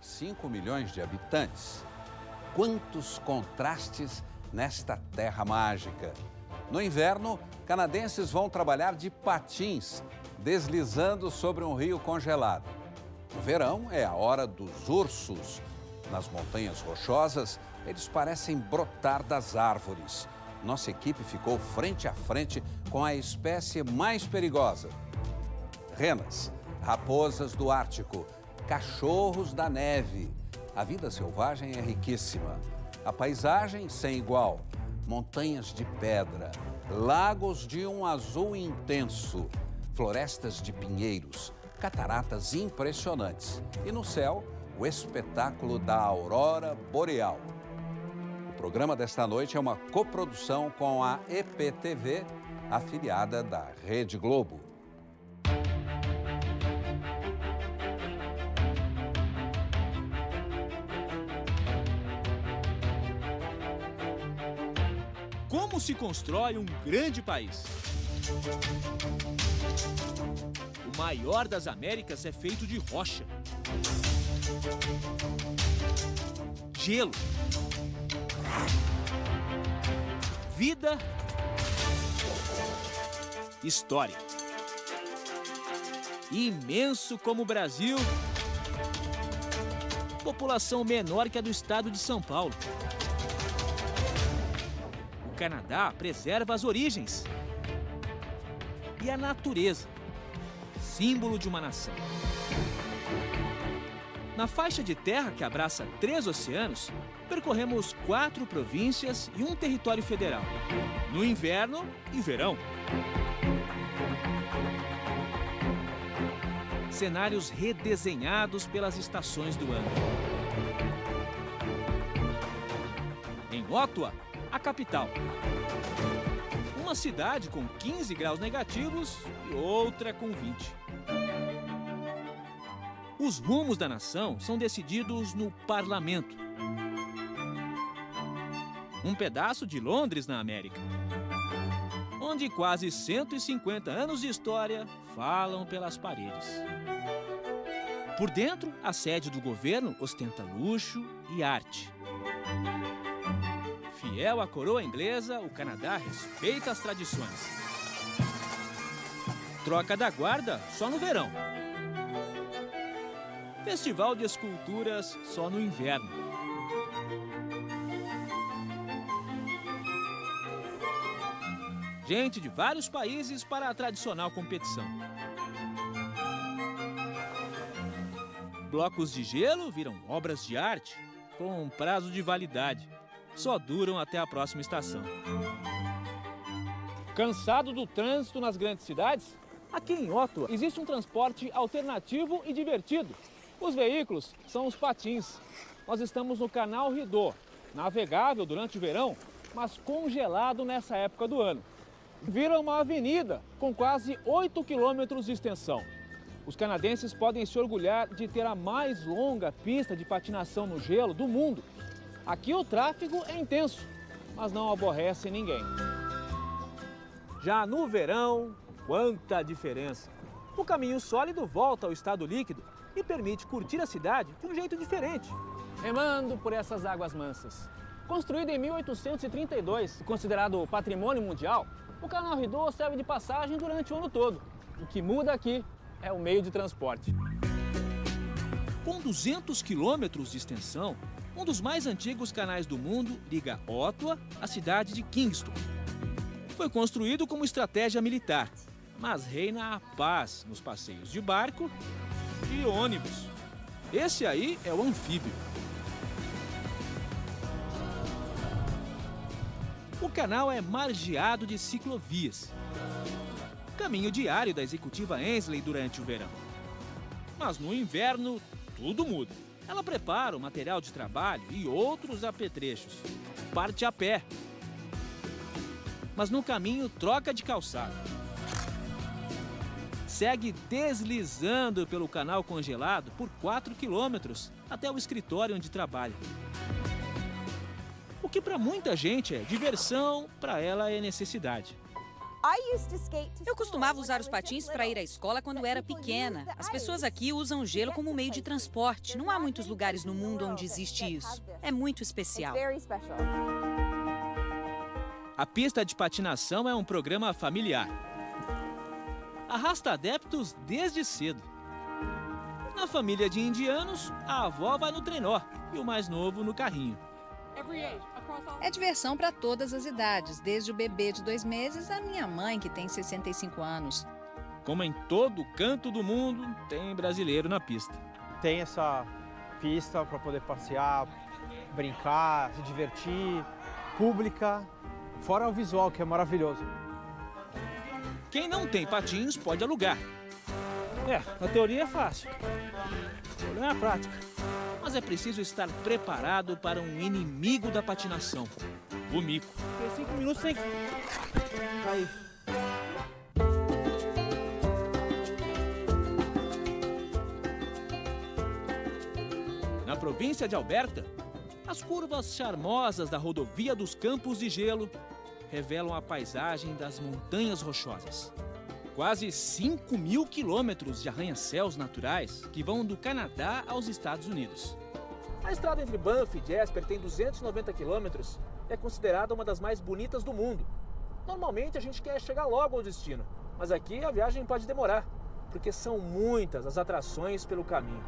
5 milhões de habitantes. Quantos contrastes nesta terra mágica! No inverno, canadenses vão trabalhar de patins, deslizando sobre um rio congelado. No verão é a hora dos ursos. Nas montanhas rochosas, eles parecem brotar das árvores. Nossa equipe ficou frente a frente com a espécie mais perigosa. Renas, raposas do Ártico, cachorros da neve. A vida selvagem é riquíssima. A paisagem sem igual. Montanhas de pedra, lagos de um azul intenso, florestas de pinheiros, cataratas impressionantes. E no céu, o espetáculo da aurora boreal. O programa desta noite é uma coprodução com a EPTV, afiliada da Rede Globo. Como se constrói um grande país? O maior das Américas é feito de rocha, gelo, vida, história. Imenso como o Brasil, população menor que a do estado de São Paulo. O Canadá preserva as origens e a natureza, símbolo de uma nação. Na faixa de terra que abraça 3 oceanos, percorremos 4 províncias e um território federal, no inverno e verão. Cenários redesenhados pelas estações do ano. Em Ottawa, a capital. Uma cidade com 15 graus negativos e outra com 20. Os rumos da nação são decididos no parlamento. Um pedaço de Londres, na América, onde quase 150 anos de história falam pelas paredes. Por dentro, a sede do governo ostenta luxo e arte. Fiel à coroa inglesa, o Canadá respeita as tradições. Troca da guarda só no verão. Festival de esculturas só no inverno. Gente de vários países para a tradicional competição. Blocos de gelo viram obras de arte com prazo de validade. Só duram até a próxima estação. Cansado do trânsito nas grandes cidades? Aqui em Ottawa existe um transporte alternativo e divertido. Os veículos são os patins. Nós estamos no Canal Rideau, navegável durante o verão, mas congelado nessa época do ano. Vira uma avenida com quase 8 quilômetros de extensão. Os canadenses podem se orgulhar de ter a mais longa pista de patinação no gelo do mundo. Aqui o tráfego é intenso, mas não aborrece ninguém. Já no verão, quanta diferença! O caminho sólido volta ao estado líquido e permite curtir a cidade de um jeito diferente, remando por essas águas mansas. Construído em 1832 e considerado patrimônio mundial, o Canal Rideau serve de passagem durante o ano todo. O que muda aqui é o meio de transporte. Com 200 quilômetros de extensão, um dos mais antigos canais do mundo liga Ottawa à cidade de Kingston. Foi construído como estratégia militar, mas reina a paz nos passeios de barco e ônibus. Esse aí é o anfíbio. O canal é margeado de ciclovias. Caminho diário da executiva Ainsley durante o verão. Mas no inverno, tudo muda. Ela prepara o material de trabalho e outros apetrechos. Parte a pé. Mas no caminho troca de calçada. Segue deslizando pelo canal congelado por 4 quilômetros até o escritório onde trabalha. O que para muita gente é diversão, para ela é necessidade. Eu costumava usar os patins para ir à escola quando era pequena. As pessoas aqui usam o gelo como meio de transporte. Não há muitos lugares no mundo onde existe isso. É muito especial. A pista de patinação é um programa familiar. Arrasta adeptos desde cedo. Na família de indianos, a avó vai no trenó e o mais novo no carrinho. É diversão para todas as idades, desde o bebê de 2 meses à minha mãe, que tem 65 anos. Como em todo canto do mundo, tem brasileiro na pista. Tem essa pista para poder passear, brincar, se divertir, pública, fora o visual, que é maravilhoso. Quem não tem patins pode alugar. Na teoria é fácil. O problema é a prática. Mas é preciso estar preparado para um inimigo da patinação, o mico. Tem 5 minutos sem... Aí. Na província de Alberta, as curvas charmosas da rodovia dos Campos de Gelo revelam a paisagem das montanhas rochosas. Quase 5.000 quilômetros de arranha-céus naturais que vão do Canadá aos Estados Unidos. A estrada entre Banff e Jasper tem 290 quilômetros e é considerada uma das mais bonitas do mundo. Normalmente a gente quer chegar logo ao destino, mas aqui a viagem pode demorar, porque são muitas as atrações pelo caminho.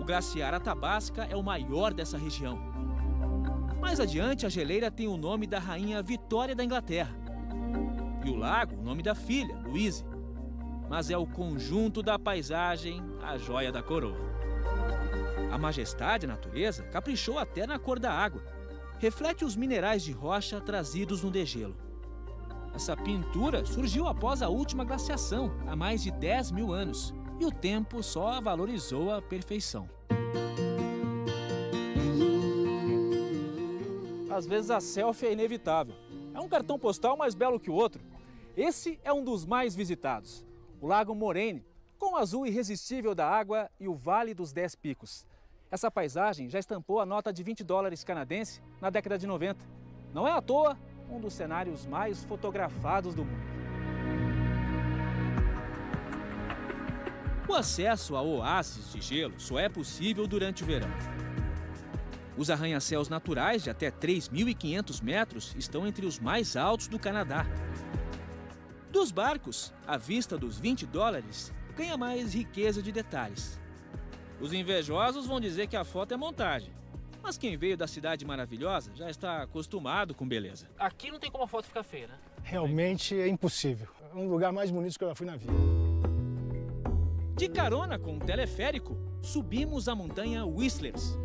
O glaciar Athabasca é o maior dessa região. Mais adiante, a geleira tem o nome da rainha Vitória da Inglaterra. E o lago, o nome da filha, Louise. Mas é o conjunto da paisagem a joia da coroa. A majestade, a natureza, caprichou até na cor da água. Reflete os minerais de rocha trazidos no degelo. Essa pintura surgiu após a última glaciação, há mais de 10.000 anos. E o tempo só a valorizou à perfeição. Às vezes a selfie é inevitável. É um cartão postal mais belo que o outro. Esse é um dos mais visitados. O Lago Moraine, com o azul irresistível da água e o Vale dos 10 Picos. Essa paisagem já estampou a nota de $20 canadense na década de 90. Não é à toa um dos cenários mais fotografados do mundo. O acesso a oásis de gelo só é possível durante o verão. Os arranha-céus naturais de até 3.500 metros estão entre os mais altos do Canadá. Dos barcos, a vista dos $20 ganha mais riqueza de detalhes. Os invejosos vão dizer que a foto é montagem, mas quem veio da cidade maravilhosa já está acostumado com beleza. Aqui não tem como a foto ficar feia, né? Realmente é impossível. É um lugar mais bonito que eu já fui na vida. De carona com um teleférico, subimos a montanha Whistlers.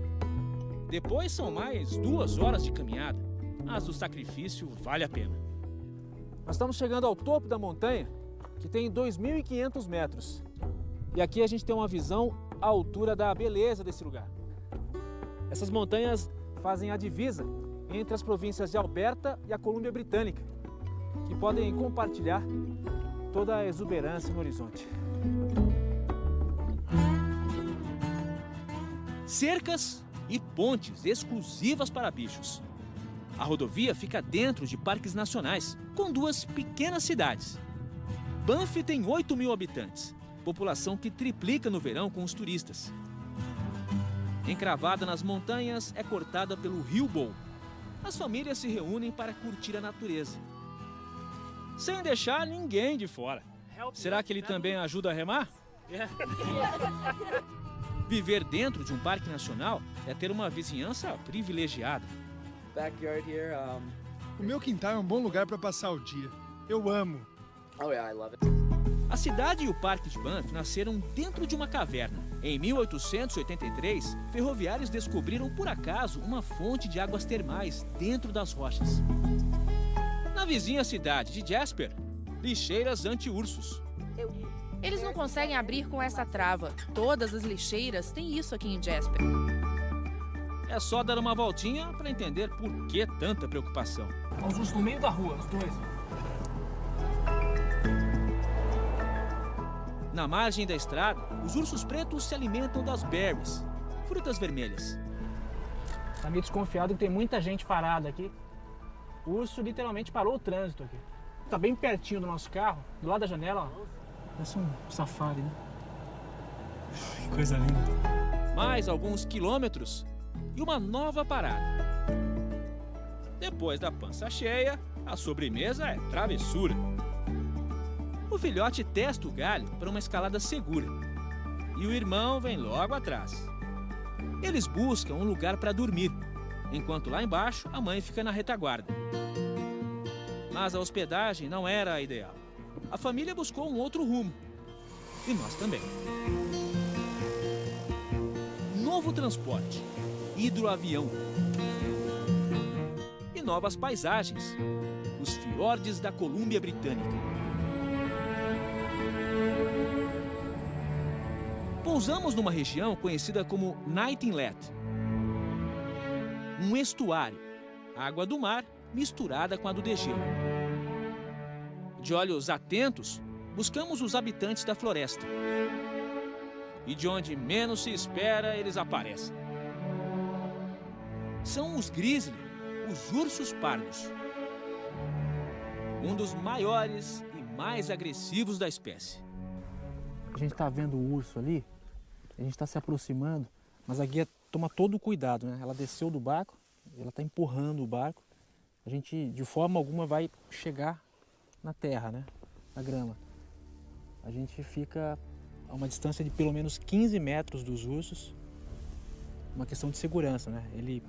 Depois são mais 2 horas de caminhada, mas o sacrifício vale a pena. Nós estamos chegando ao topo da montanha, que tem 2.500 metros. E aqui a gente tem uma visão à altura da beleza desse lugar. Essas montanhas fazem a divisa entre as províncias de Alberta e a Colômbia Britânica, que podem compartilhar toda a exuberância no horizonte. Cercas e pontes exclusivas para bichos. A rodovia fica dentro de parques nacionais, com 2 pequenas cidades. Banff tem 8.000 habitantes, população que triplica no verão com os turistas. Encravada nas montanhas, é cortada pelo Rio Bow. As famílias se reúnem para curtir a natureza, sem deixar ninguém de fora. Será que ele também ajuda a remar? Viver dentro de um parque nacional é ter uma vizinhança privilegiada. O meu quintal é um bom lugar para passar o dia. Eu amo. A cidade e o Parque de Banff nasceram dentro de uma caverna. Em 1883, ferroviários descobriram por acaso uma fonte de águas termais dentro das rochas. Na vizinha cidade de Jasper, lixeiras anti-ursos. Eles não conseguem abrir com essa trava. Todas as lixeiras têm isso aqui em Jasper. É só dar uma voltinha para entender por que tanta preocupação. Os ursos no meio da rua, os dois. Na margem da estrada, os ursos pretos se alimentam das berries, frutas vermelhas. Tá meio desconfiado que tem muita gente parada aqui. O urso literalmente parou o trânsito aqui. Tá bem pertinho do nosso carro, do lado da janela, ó. Parece um safari, né? Que coisa linda. Mais alguns quilômetros e uma nova parada. Depois da pança cheia, a sobremesa é travessura. O filhote testa o galho para uma escalada segura. E o irmão vem logo atrás. Eles buscam um lugar para dormir, enquanto lá embaixo a mãe fica na retaguarda. Mas a hospedagem não era a ideal. A família buscou um outro rumo. E nós também. Novo transporte, hidroavião. E novas paisagens, os fiordes da Colômbia Britânica. Pousamos numa região conhecida como Night Inlet. Um estuário, água do mar misturada com a do degelo. De olhos atentos, buscamos os habitantes da floresta. E de onde menos se espera, eles aparecem. São os grizzly, os ursos pardos. Um dos maiores e mais agressivos da espécie. A gente está vendo o urso ali, a gente está se aproximando, mas a guia toma todo o cuidado, né? Ela desceu do barco, ela está empurrando o barco. A gente, de forma alguma, vai chegar na terra, né? Na grama. A gente fica a uma distância de pelo menos 15 metros dos ursos. Uma questão de segurança, né? Ele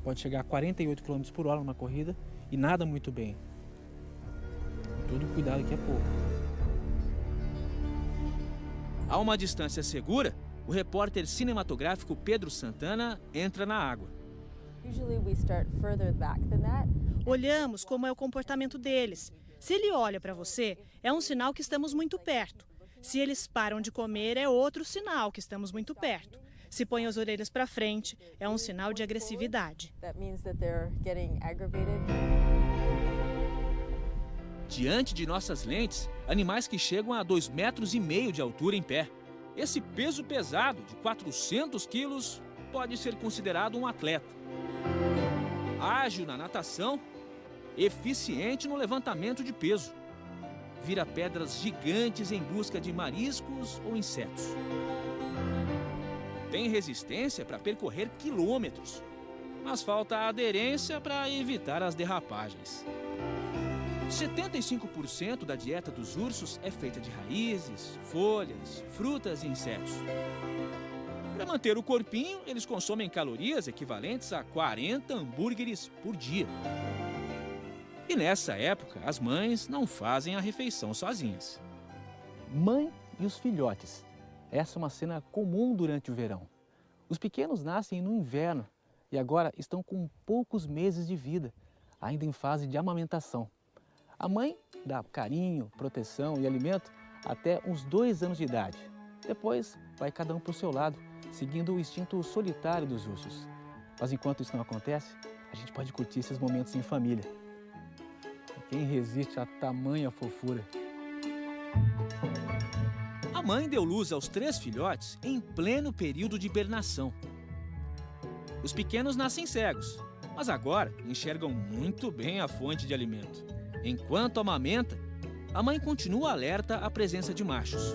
pode chegar a 48 km por hora numa corrida e nada muito bem. Todo cuidado aqui é pouco. A uma distância segura, o repórter cinematográfico Pedro Santana entra na água. Olhamos como é o comportamento deles. Se ele olha para você, é um sinal que estamos muito perto. Se eles param de comer, é outro sinal que estamos muito perto. Se põe as orelhas para frente, é um sinal de agressividade. Diante de nossas lentes, animais que chegam a 2,5 metros de altura em pé. Esse peso pesado de 400 quilos pode ser considerado um atleta. Ágil na natação, eficiente no levantamento de peso. Vira pedras gigantes em busca de mariscos ou insetos. Tem resistência para percorrer quilômetros, mas falta aderência para evitar as derrapagens. 75% da dieta dos ursos é feita de raízes, folhas, frutas e insetos. Para manter o corpinho, eles consomem calorias equivalentes a 40 hambúrgueres por dia. E nessa época, as mães não fazem a refeição sozinhas. Mãe e os filhotes. Essa é uma cena comum durante o verão. Os pequenos nascem no inverno e agora estão com poucos meses de vida, ainda em fase de amamentação. A mãe dá carinho, proteção e alimento até uns 2 anos de idade. Depois, vai cada um para o seu lado, seguindo o instinto solitário dos ursos. Mas enquanto isso não acontece, a gente pode curtir esses momentos em família. Quem resiste a tamanha fofura? A mãe deu luz aos 3 filhotes em pleno período de hibernação. Os pequenos nascem cegos, mas agora enxergam muito bem a fonte de alimento. Enquanto amamenta, a mãe continua alerta à presença de machos.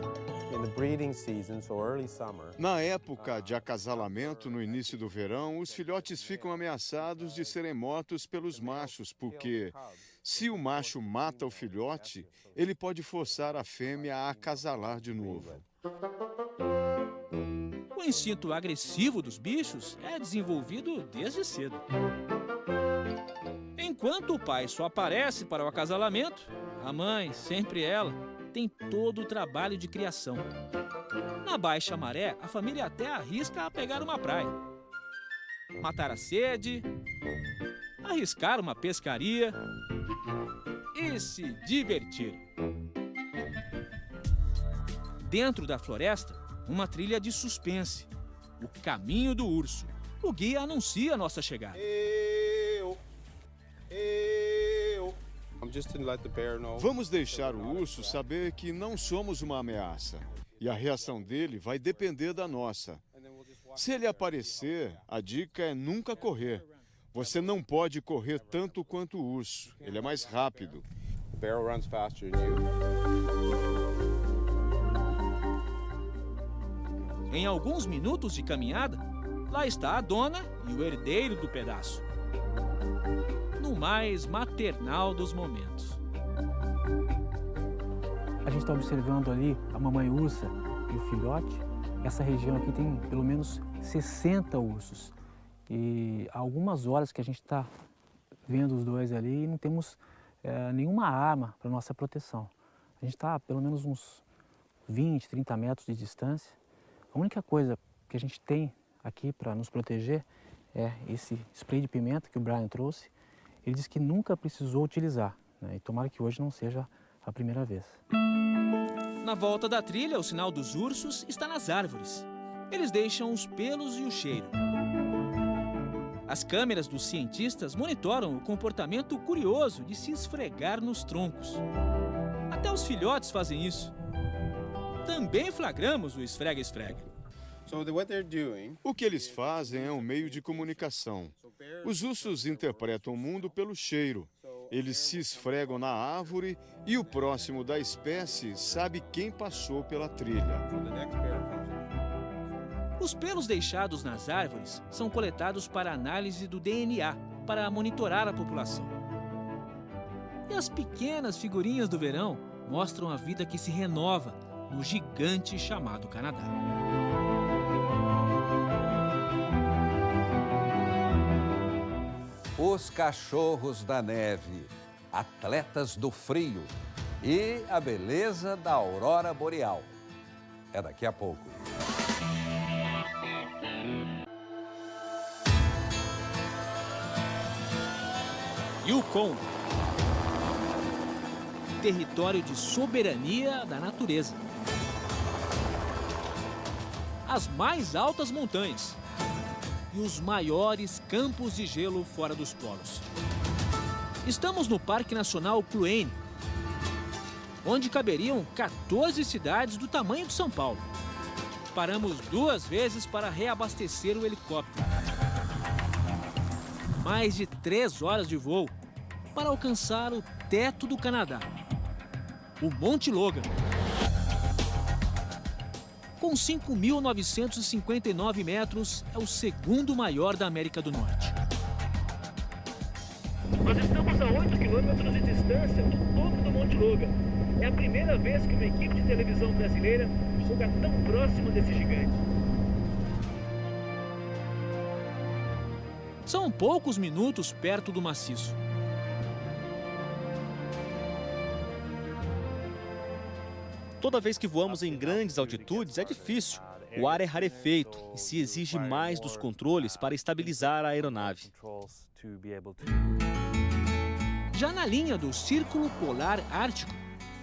Na época de acasalamento, no início do verão, os filhotes ficam ameaçados de serem mortos pelos machos, porque se o macho mata o filhote, ele pode forçar a fêmea a acasalar de novo. O instinto agressivo dos bichos é desenvolvido desde cedo. Enquanto o pai só aparece para o acasalamento, a mãe, sempre ela, tem todo o trabalho de criação. Na baixa maré, a família até arrisca a pegar uma praia, matar a sede, arriscar uma pescaria e se divertir. Dentro da floresta, uma trilha de suspense, o caminho do urso. O guia anuncia a nossa chegada. Vamos deixar o urso saber que não somos uma ameaça. E a reação dele vai depender da nossa. Se ele aparecer, a dica é nunca correr. Você não pode correr tanto quanto o urso. Ele é mais rápido. Em alguns minutos de caminhada, lá está a dona e o herdeiro do pedaço. No mais maternal dos momentos. A gente está observando ali a mamãe ursa e o filhote. Essa região aqui tem pelo menos 60 ursos. E há algumas horas que a gente está vendo os dois ali e não temos nenhuma arma para nossa proteção. A gente está a pelo menos uns 20, 30 metros de distância. A única coisa que a gente tem aqui para nos proteger é esse spray de pimenta que o Brian trouxe. Ele disse que nunca precisou utilizar, né? E tomara que hoje não seja a primeira vez. Na volta da trilha, o sinal dos ursos está nas árvores. Eles deixam os pelos e o cheiro. As câmeras dos cientistas monitoram o comportamento curioso de se esfregar nos troncos. Até os filhotes fazem isso. Também flagramos o esfrega-esfrega. O que eles fazem é um meio de comunicação. Os ursos interpretam o mundo pelo cheiro. Eles se esfregam na árvore e o próximo da espécie sabe quem passou pela trilha. Os pelos deixados nas árvores são coletados para análise do DNA, para monitorar a população. E as pequenas figurinhas do verão mostram a vida que se renova no gigante chamado Canadá. Os cachorros da neve, atletas do frio e a beleza da aurora boreal. É daqui a pouco. Yukon, território de soberania da natureza. As mais altas montanhas e os maiores campos de gelo fora dos polos. Estamos no Parque Nacional Kluane, onde caberiam 14 cidades do tamanho de São Paulo. Paramos 2 vezes para reabastecer o helicóptero. Mais de 3 horas de voo para alcançar o teto do Canadá, o Monte Logan. Com 5.959 metros, é o segundo maior da América do Norte. Nós estamos a 8 quilômetros de distância do topo do Monte Logan. É a primeira vez que uma equipe de televisão brasileira chega tão próximo desse gigante. São poucos minutos perto do maciço. Toda vez que voamos em grandes altitudes é difícil. O ar é rarefeito e se exige mais dos controles para estabilizar a aeronave. Já na linha do Círculo Polar Ártico,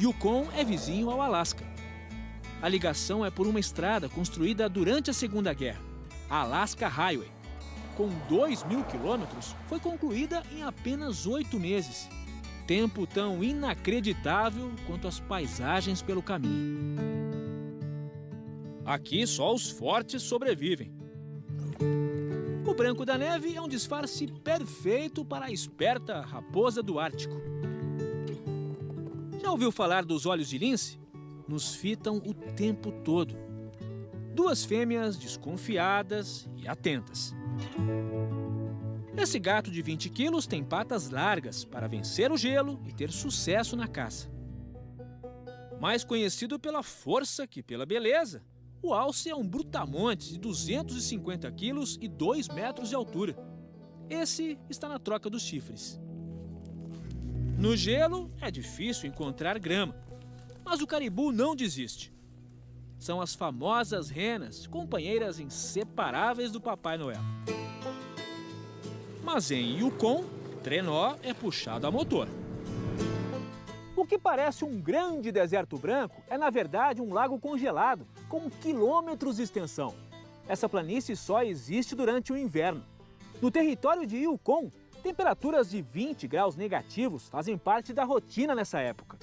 Yukon é vizinho ao Alasca. A ligação é por uma estrada construída durante a Segunda Guerra, a Alaska Highway. Com 2.000 quilômetros, foi concluída em apenas 8 meses. Tempo tão inacreditável quanto as paisagens pelo caminho. Aqui só os fortes sobrevivem. O branco da neve é um disfarce perfeito para a esperta raposa do Ártico. Já ouviu falar dos olhos de lince? Nos fitam o tempo todo. 2 fêmeas desconfiadas e atentas. Esse gato de 20 quilos tem patas largas para vencer o gelo e ter sucesso na caça. Mais conhecido pela força que pela beleza, o alce é um brutamontes de 250 quilos e 2 metros de altura. Esse está na troca dos chifres. No gelo é difícil encontrar grama, mas o caribou não desiste. São as famosas renas, companheiras inseparáveis do Papai Noel. Mas em Yukon, trenó é puxado a motor. O que parece um grande deserto branco é, na verdade, um lago congelado, com quilômetros de extensão. Essa planície só existe durante o inverno. No território de Yukon, temperaturas de 20 graus negativos fazem parte da rotina nessa época.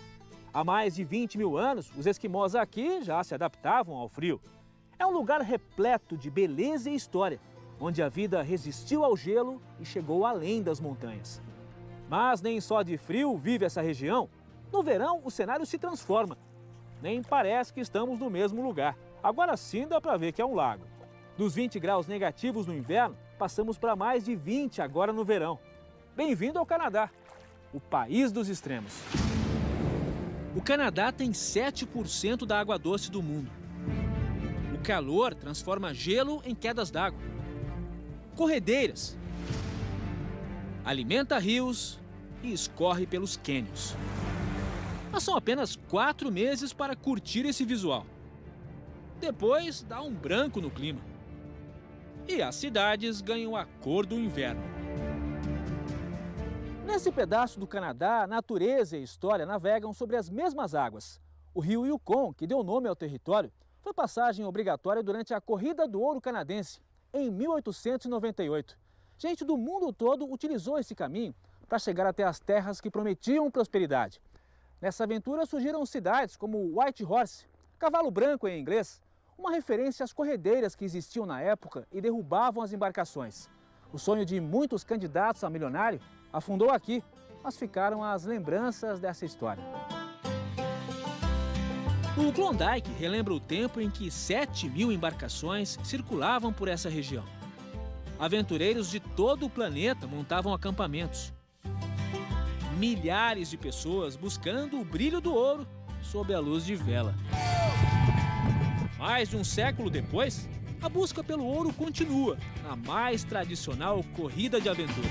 Há mais de 20 mil anos, os esquimós aqui já se adaptavam ao frio. É um lugar repleto de beleza e história, onde a vida resistiu ao gelo e chegou além das montanhas. Mas nem só de frio vive essa região. No verão, o cenário se transforma. Nem parece que estamos no mesmo lugar. Agora sim dá para ver que é um lago. Dos 20 graus negativos no inverno, passamos para mais de 20 agora no verão. Bem-vindo ao Canadá, o país dos extremos. O Canadá tem 7% da água doce do mundo. O calor transforma gelo em quedas d'água, corredeiras, alimenta rios e escorre pelos cânions. Mas são apenas 4 meses para curtir esse visual. Depois dá um branco no clima. E as cidades ganham a cor do inverno. Nesse pedaço do Canadá, natureza e história navegam sobre as mesmas águas. O rio Yukon, que deu nome ao território, foi passagem obrigatória durante a Corrida do Ouro Canadense, em 1898. Gente do mundo todo utilizou esse caminho para chegar até as terras que prometiam prosperidade. Nessa aventura surgiram cidades como White Horse, cavalo branco em inglês, uma referência às corredeiras que existiam na época e derrubavam as embarcações. O sonho de muitos candidatos a milionário afundou aqui, mas ficaram as lembranças dessa história. O Klondike relembra o tempo em que 7.000 embarcações circulavam por essa região. Aventureiros de todo o planeta montavam acampamentos. Milhares de pessoas buscando o brilho do ouro sob a luz de vela. Mais de um século depois, a busca pelo ouro continua na mais tradicional corrida de aventura.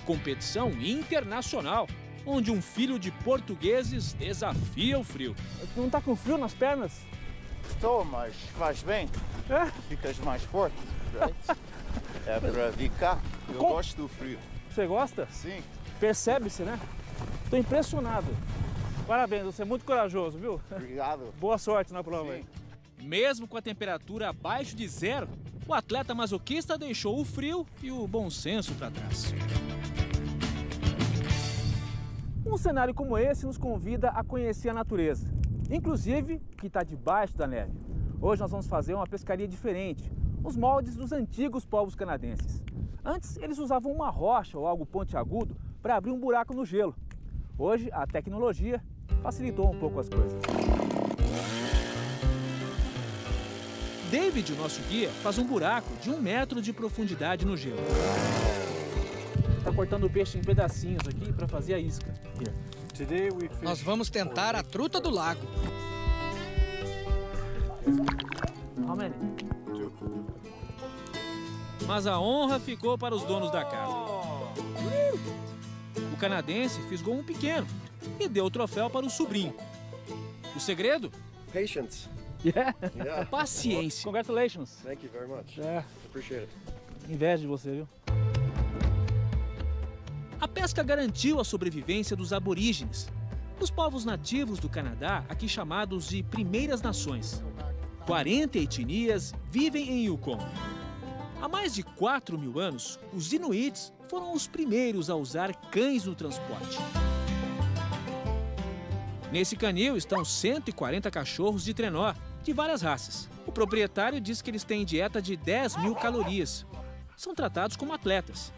Competição internacional, onde um filho de portugueses desafia o frio. Não tá com frio nas pernas? Estou, mas faz bem. É? Ficas mais forte. Right? É para ficar. Eu gosto do frio. Você gosta? Sim. Percebe-se, né? Estou impressionado. Parabéns, você é muito corajoso, viu? Obrigado. Boa sorte na prova aí. Mesmo com a temperatura abaixo de zero, o atleta masoquista deixou o frio e o bom senso para trás. Um cenário como esse nos convida a conhecer a natureza, inclusive o que está debaixo da neve. Hoje nós vamos fazer uma pescaria diferente, os moldes dos antigos povos canadenses. Antes, eles usavam uma rocha ou algo pontiagudo para abrir um buraco no gelo. Hoje, a tecnologia facilitou um pouco as coisas. David, o nosso guia, faz um buraco de 1 metro de profundidade no gelo. Está cortando o peixe em pedacinhos aqui para fazer a isca. Nós vamos tentar a truta do lago. How many? Mas a honra ficou para os donos da casa. O canadense fisgou um pequeno e deu o troféu para o sobrinho. O segredo? Patience. Yeah. Paciência. Congratulations. Thank you very much. Appreciate it. Inveja de você, viu? A pesca garantiu a sobrevivência dos aborígenes, os povos nativos do Canadá, aqui chamados de Primeiras Nações. 40 etnias vivem em Yukon. Há mais de 4.000 anos, os Inuits foram os primeiros a usar cães no transporte. Nesse canil estão 140 cachorros de trenó, de várias raças. O proprietário diz que eles têm dieta de 10.000 calorias. São tratados como atletas.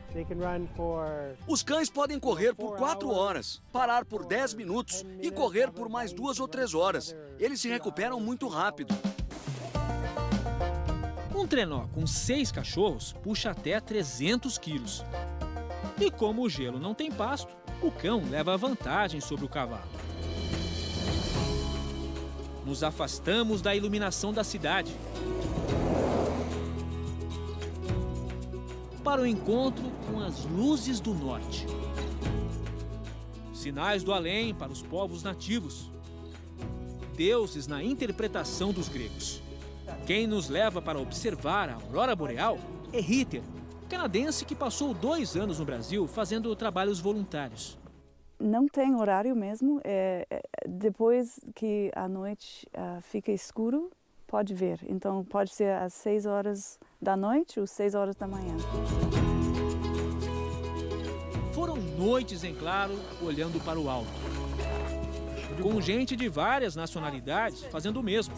Os cães podem correr por 4 horas, parar por 10 minutos e correr por mais 2 ou 3 horas. Eles se recuperam muito rápido. Um trenó com 6 cachorros puxa até 300 quilos. E como o gelo não tem pasto, o cão leva vantagem sobre o cavalo. Nos afastamos da iluminação da cidade para o encontro com as luzes do norte. Sinais do além para os povos nativos. Deuses na interpretação dos gregos. Quem nos leva para observar a aurora boreal é Ritter, canadense que passou 2 anos no Brasil fazendo trabalhos voluntários. Não tem horário mesmo. Depois que a noite fica escuro, pode ver. Então pode ser às 6 horas da noite ou 6 horas da manhã. Foram noites em claro, olhando para o alto. com gente de várias nacionalidades fazendo o mesmo.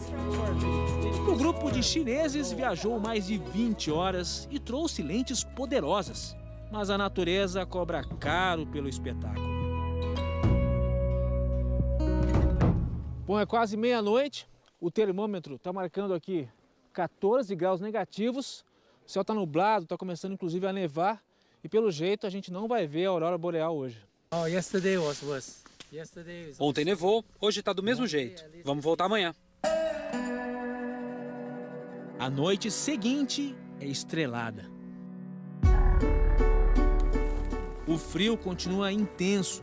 O grupo de chineses viajou mais de 20 horas e trouxe lentes poderosas, mas a natureza cobra caro pelo espetáculo. Bom, é quase meia-noite, o termômetro está marcando aqui 14 graus negativos, o céu está nublado, está começando inclusive a nevar e pelo jeito a gente não vai ver a aurora boreal hoje. Ontem nevou, hoje está do mesmo jeito. Vamos voltar amanhã. A noite seguinte é estrelada. O frio continua intenso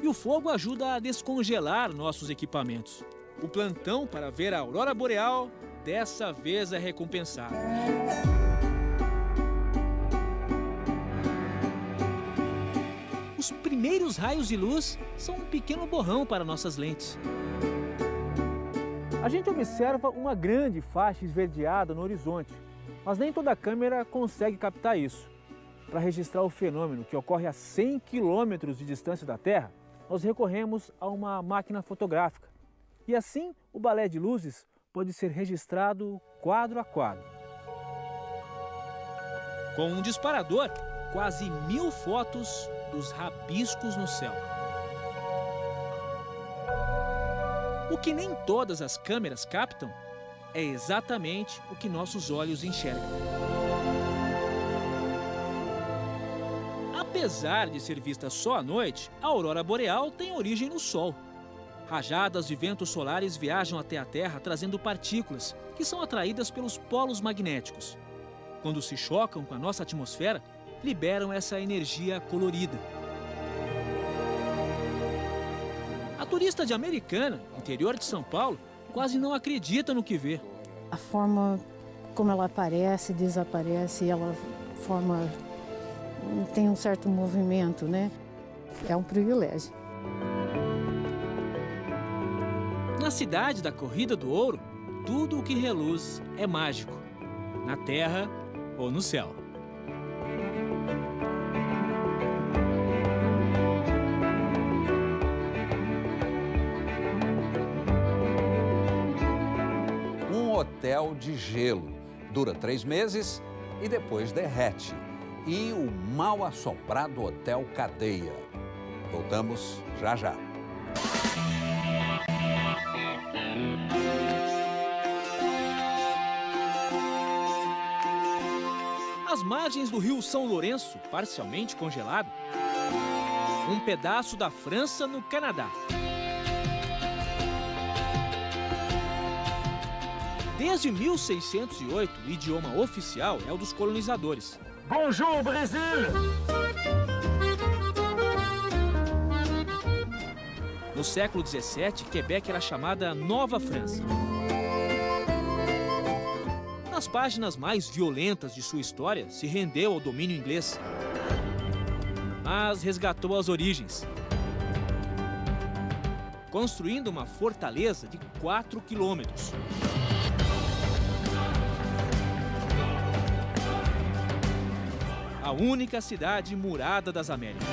e o fogo ajuda a descongelar nossos equipamentos. O plantão para ver a aurora boreal dessa vez é recompensado. Os primeiros raios de luz são um pequeno borrão para nossas lentes. A gente observa uma grande faixa esverdeada no horizonte, mas nem toda a câmera consegue captar isso. Para registrar o fenômeno que ocorre a 100 quilômetros de distância da Terra, nós recorremos a uma máquina fotográfica. E assim, o balé de luzes pode ser registrado quadro a quadro. Com um disparador, quase 1000 fotos dos rabiscos no céu. O que nem todas as câmeras captam é exatamente o que nossos olhos enxergam. Apesar de ser vista só à noite, a aurora boreal tem origem no Sol. Rajadas de ventos solares viajam até a Terra trazendo partículas que são atraídas pelos polos magnéticos. Quando se chocam com a nossa atmosfera, liberam essa energia colorida. A turista de Americana, interior de São Paulo, quase não acredita no que vê. A forma como ela aparece, desaparece, ela tem um certo movimento, né? É um privilégio. Na cidade da Corrida do Ouro, tudo o que reluz é mágico, na terra ou no céu. Hotel de gelo. Dura 3 meses e depois derrete. E o mal-assombrado Hotel Cadeia. Voltamos já já. Às margens do rio São Lourenço, parcialmente congelado, um pedaço da França no Canadá. Desde 1608, o idioma oficial é o dos colonizadores. Bonjour, Brasil! No século XVII, Quebec era chamada Nova França. Nas páginas mais violentas de sua história, se rendeu ao domínio inglês, mas resgatou as origens, construindo uma fortaleza de 4 quilômetros. A única cidade murada das Américas.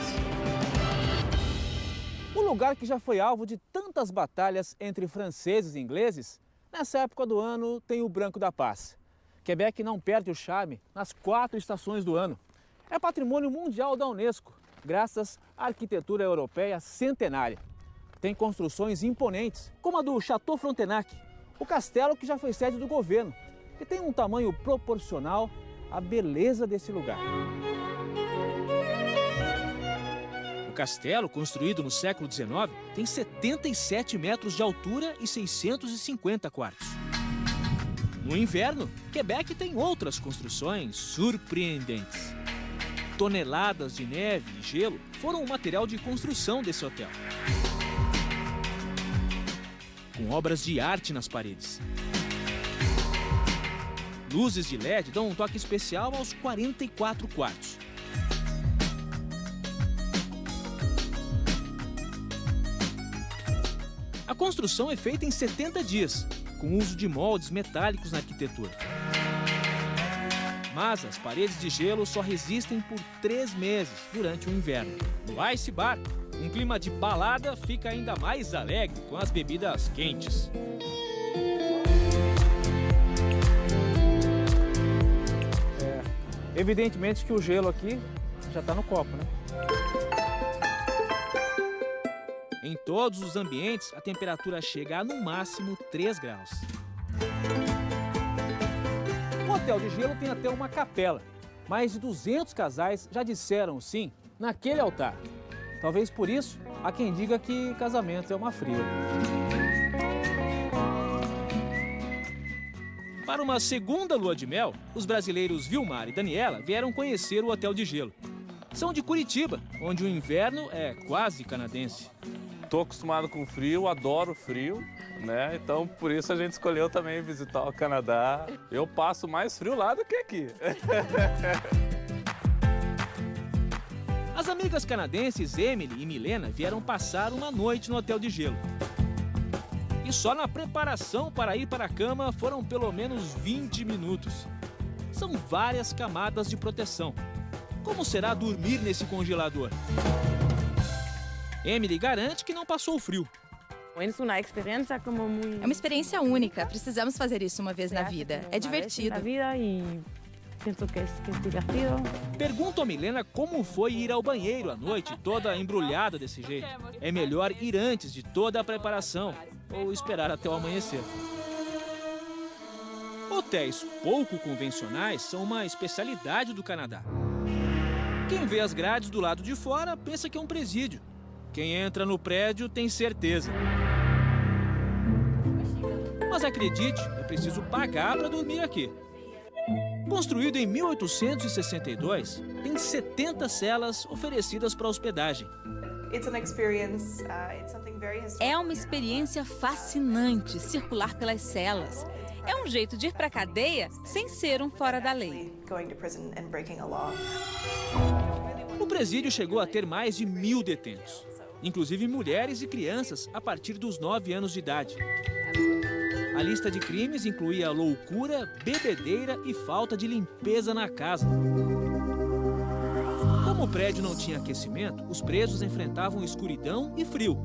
O lugar que já foi alvo de tantas batalhas entre franceses e ingleses, nessa época do ano tem o Branco da Paz. Quebec não perde o charme nas 4 estações do ano. É patrimônio mundial da Unesco, graças à arquitetura europeia centenária. Tem construções imponentes, como a do Château Frontenac, o castelo que já foi sede do governo, e tem um tamanho proporcional à beleza desse lugar. O castelo, construído no século XIX, tem 77 metros de altura e 650 quartos. No inverno, Quebec tem outras construções surpreendentes. Toneladas de neve e gelo foram o material de construção desse hotel, com obras de arte nas paredes. Luzes de LED dão um toque especial aos 44 quartos. A construção é feita em 70 dias, com uso de moldes metálicos na arquitetura. Mas as paredes de gelo só resistem por 3 meses durante o inverno. No Ice Bar, Um clima de balada fica ainda mais alegre com as bebidas quentes. Evidentemente que o gelo aqui já está no copo, né? Em todos os ambientes, a temperatura chega a no máximo 3 graus. O Hotel de Gelo tem até uma capela. Mais de 200 casais já disseram sim naquele altar. Talvez por isso, há quem diga que casamento é uma fria. Para uma segunda lua de mel, os brasileiros Vilmar e Daniela vieram conhecer o Hotel de Gelo. São de Curitiba, onde o inverno é quase canadense. Estou acostumado com frio, adoro frio, né? Então, por isso a gente escolheu também visitar o Canadá. Eu passo mais frio lá do que aqui. As amigas canadenses Emily e Milena vieram passar uma noite no Hotel de Gelo. E só na preparação para ir para a cama foram pelo menos 20 minutos. São várias camadas de proteção. Como será dormir nesse congelador? Emily garante que não passou frio. É uma experiência única. Precisamos fazer isso uma vez na vida. É divertido. Pergunto a Milena como foi ir ao banheiro à noite, toda embrulhada desse jeito. É melhor ir antes de toda a preparação ou esperar até o amanhecer. Hotéis pouco convencionais são uma especialidade do Canadá. Quem vê as grades do lado de fora pensa que é um presídio. Quem entra no prédio tem certeza. Mas acredite, é preciso pagar para dormir aqui. Construído em 1862, tem 70 celas oferecidas para hospedagem. É uma experiência fascinante circular pelas celas. É um jeito de ir para a cadeia sem ser um fora da lei. O presídio chegou a ter mais de 1.000 detentos, inclusive mulheres e crianças a partir dos 9 anos de idade. A lista de crimes incluía loucura, bebedeira e falta de limpeza na casa. Como o prédio não tinha aquecimento, os presos enfrentavam escuridão e frio.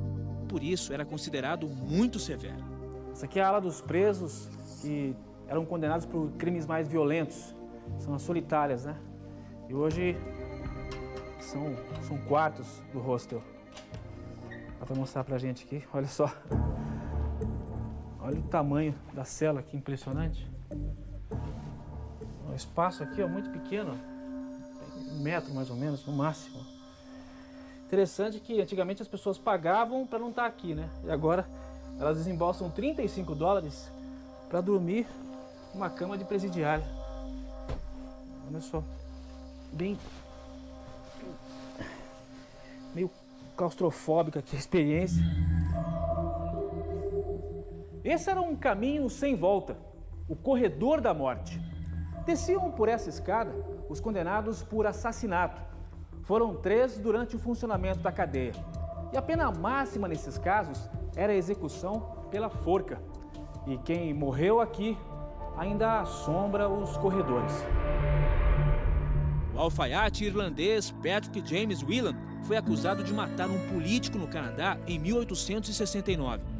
Por isso, era considerado muito severo. Essa aqui é a ala dos presos que eram condenados por crimes mais violentos. São as solitárias, né? E hoje são quartos do hostel. Ela vai mostrar pra gente aqui, olha só. Olha o tamanho da cela aqui, impressionante. O espaço aqui é muito pequeno, 1 metro mais ou menos, no máximo. Interessante que antigamente as pessoas pagavam para não estar aqui, né? E agora elas desembolsam $35 para dormir numa cama de presidiário. Olha só, meio claustrofóbica aqui a experiência. Esse era um caminho sem volta, o corredor da morte. Desciam por essa escada os condenados por assassinato. Foram 3 durante o funcionamento da cadeia. E a pena máxima nesses casos era a execução pela forca. E quem morreu aqui ainda assombra os corredores. O alfaiate irlandês Patrick James Whelan foi acusado de matar um político no Canadá em 1869.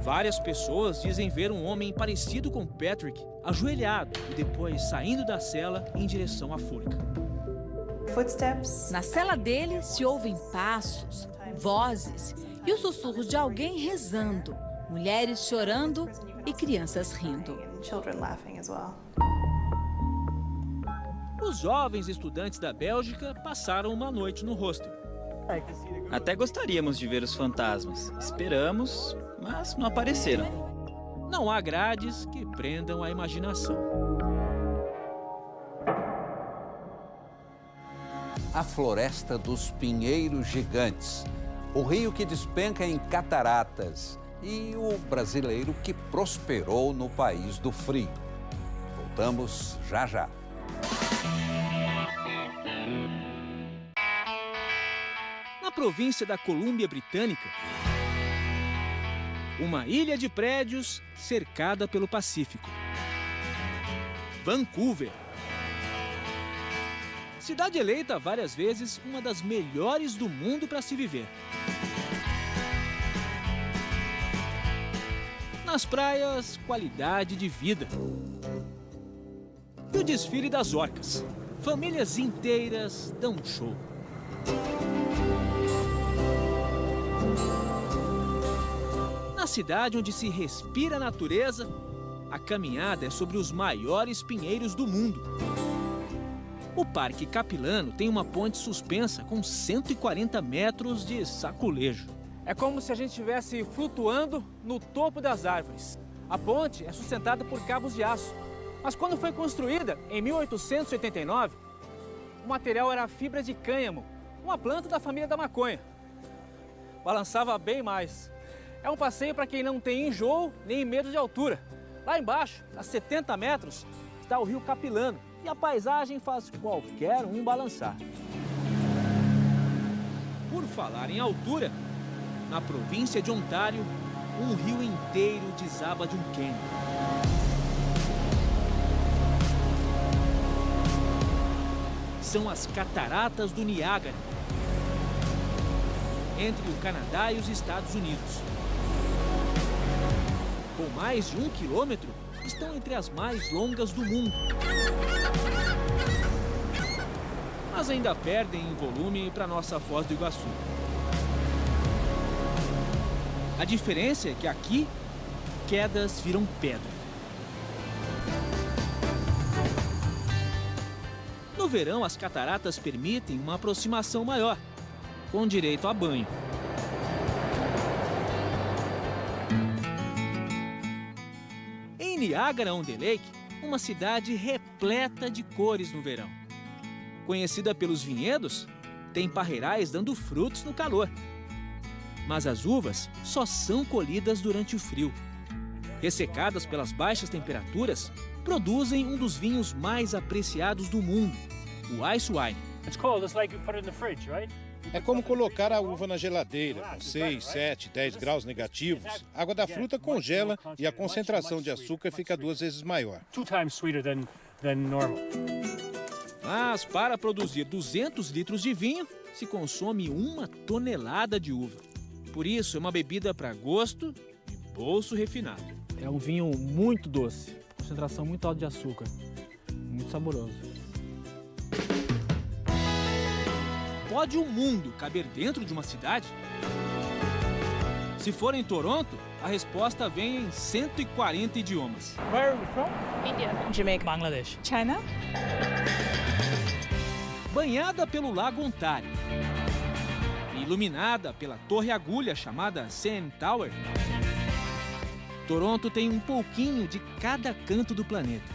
Várias pessoas dizem ver um homem parecido com Patrick ajoelhado e depois saindo da cela em direção à forca. Na cela dele se ouvem passos, vozes e os sussurros de alguém rezando, mulheres chorando e crianças rindo. Os jovens estudantes da Bélgica passaram uma noite no hostel. Até gostaríamos de ver os fantasmas. Esperamos, mas não apareceram. Não há grades que prendam a imaginação. A floresta dos pinheiros gigantes, o rio que despenca em cataratas e o brasileiro que prosperou no país do frio. Voltamos já já. Na província da Colômbia Britânica, uma ilha de prédios cercada pelo Pacífico. Vancouver. Cidade eleita várias vezes uma das melhores do mundo para se viver. Nas praias, qualidade de vida. E o desfile das orcas. Famílias inteiras dão um show. Na cidade onde se respira a natureza, a caminhada é sobre os maiores pinheiros do mundo. O Parque Capilano tem uma ponte suspensa com 140 metros de saculejo. É como se a gente estivesse flutuando no topo das árvores. A ponte é sustentada por cabos de aço. Mas quando foi construída, em 1889, o material era fibra de cânhamo, uma planta da família da maconha. Balançava bem mais. É um passeio para quem não tem enjoo nem medo de altura. Lá embaixo, a 70 metros, está o rio Capilano e a paisagem faz qualquer um balançar. Por falar em altura, na província de Ontário, um rio inteiro desaba de um cânion. São as Cataratas do Niágara, entre o Canadá e os Estados Unidos. Com mais de 1 quilômetro, estão entre as mais longas do mundo. Mas ainda perdem em volume para nossa Foz do Iguaçu. A diferença é que aqui, quedas viram pedra. No verão, as cataratas permitem uma aproximação maior, com direito a banho. Em Niagara-on-the-Lake, uma cidade repleta de cores no verão. Conhecida pelos vinhedos, tem parreirais dando frutos no calor. Mas as uvas só são colhidas durante o frio. Ressecadas pelas baixas temperaturas, produzem um dos vinhos mais apreciados do mundo, o Ice Wine. É como colocar a uva na geladeira, com 6, 7, 10 graus negativos. A água da fruta congela e a concentração de açúcar fica 2 vezes maior. Mas para produzir 200 litros de vinho, se consome 1 tonelada de uva. Por isso, é uma bebida para gosto e bolso refinado. É um vinho muito doce, concentração muito alta de açúcar, muito saboroso. Pode o mundo caber dentro de uma cidade? Se for em Toronto, a resposta vem em 140 idiomas. Where are you from? India. Jamaica. Bangladesh. China. Banhada pelo Lago Ontário, iluminada pela torre agulha chamada CN Tower, Toronto tem um pouquinho de cada canto do planeta.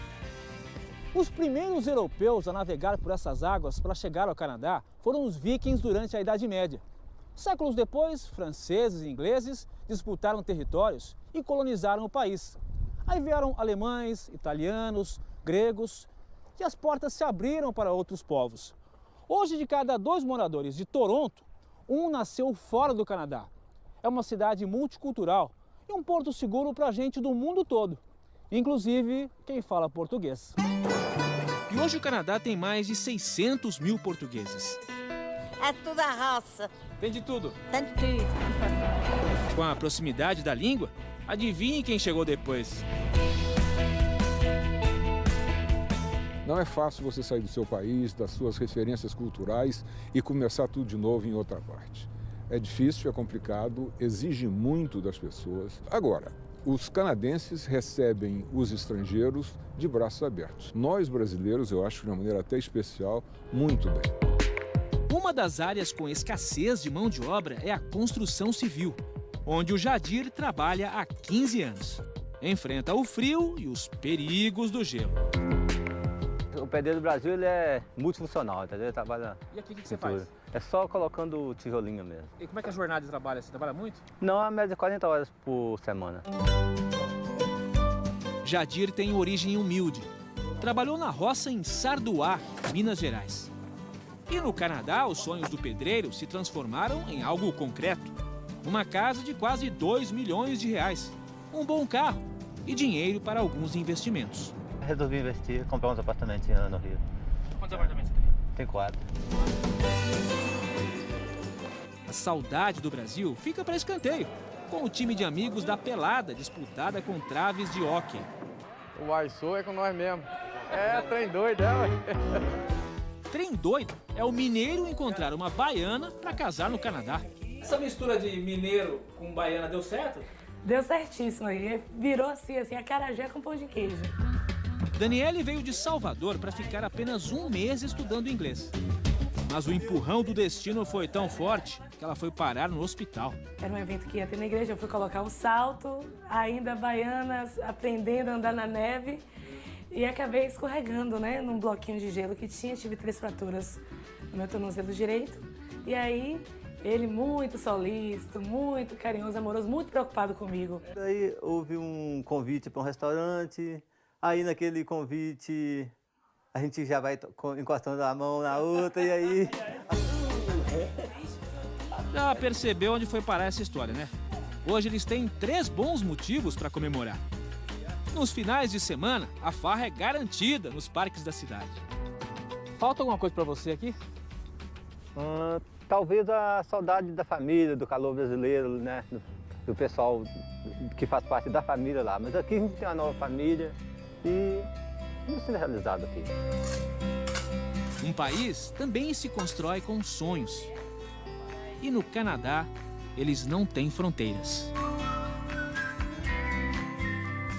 Os primeiros europeus a navegar por essas águas para chegar ao Canadá foram os vikings durante a Idade Média. Séculos depois, franceses e ingleses disputaram territórios e colonizaram o país. Aí vieram alemães, italianos, gregos e as portas se abriram para outros povos. Hoje, de cada 2 moradores de Toronto, 1 nasceu fora do Canadá. É uma cidade multicultural e um porto seguro para gente do mundo todo, inclusive quem fala português. E hoje o Canadá tem mais de 600 mil portugueses. É tudo a raça. Tem de tudo. Tem de tudo. Com a proximidade da língua, adivinhe quem chegou depois. Não é fácil você sair do seu país, das suas referências culturais e começar tudo de novo em outra parte. É difícil, é complicado, exige muito das pessoas. Agora, os canadenses recebem os estrangeiros de braços abertos. Nós, brasileiros, eu acho de uma maneira até especial, muito bem. Uma das áreas com escassez de mão de obra é a construção civil, onde o Jadir trabalha há 15 anos. Enfrenta o frio e os perigos do gelo. O pedreiro do Brasil ele é multifuncional, entendeu? Ele trabalha. E aqui o que você faz? É só colocando tijolinho mesmo. E como é que é a jornada de trabalho? Você trabalha muito? Não, a média é 40 horas por semana. Jadir tem origem humilde. Trabalhou na roça em Sarduá, Minas Gerais. E no Canadá, os sonhos do pedreiro se transformaram em algo concreto. Uma casa de quase 2 milhões de reais, um bom carro e dinheiro para alguns investimentos. Resolvi investir, comprar uns apartamentos no Rio. Quantos apartamentos? tem 4. A saudade do Brasil fica para escanteio, com o time de amigos da pelada disputada com traves de hóquei. O Aisô é com nós mesmo. É, trem doido, é, ué. Trem doido é o mineiro encontrar uma baiana para casar no Canadá. Essa mistura de mineiro com baiana deu certo? Deu certíssimo aí. Virou assim, acarajé com pão de queijo. Daniele veio de Salvador para ficar apenas um mês estudando inglês. Mas o empurrão do destino foi tão forte que ela foi parar no hospital. Era um evento que ia ter na igreja, eu fui colocar o salto, ainda baiana, aprendendo a andar na neve. E acabei escorregando, né, num bloquinho de gelo que tinha. Tive 3 fraturas no meu tornozelo direito. E aí, ele muito solícito, muito carinhoso, amoroso, muito preocupado comigo. Daí houve um convite para um restaurante. Aí naquele convite a gente já vai encostando a mão na outra e aí... Já percebeu onde foi parar essa história, né? Hoje eles têm 3 bons motivos para comemorar. Nos finais de semana, a farra é garantida nos parques da cidade. Falta alguma coisa para você aqui? Talvez a saudade da família, do calor brasileiro, né? Do pessoal que faz parte da família lá. Mas aqui a gente tem uma nova família e me sinto realizado aqui. Um país também se constrói com sonhos. E no Canadá, eles não têm fronteiras.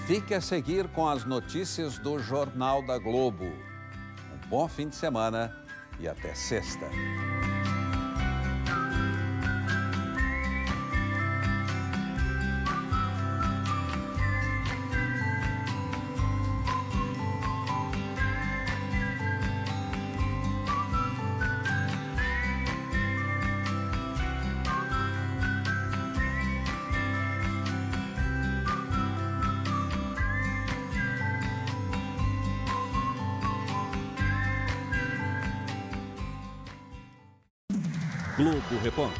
Fique a seguir com as notícias do Jornal da Globo. Um bom fim de semana e até sexta. Globo Repórter.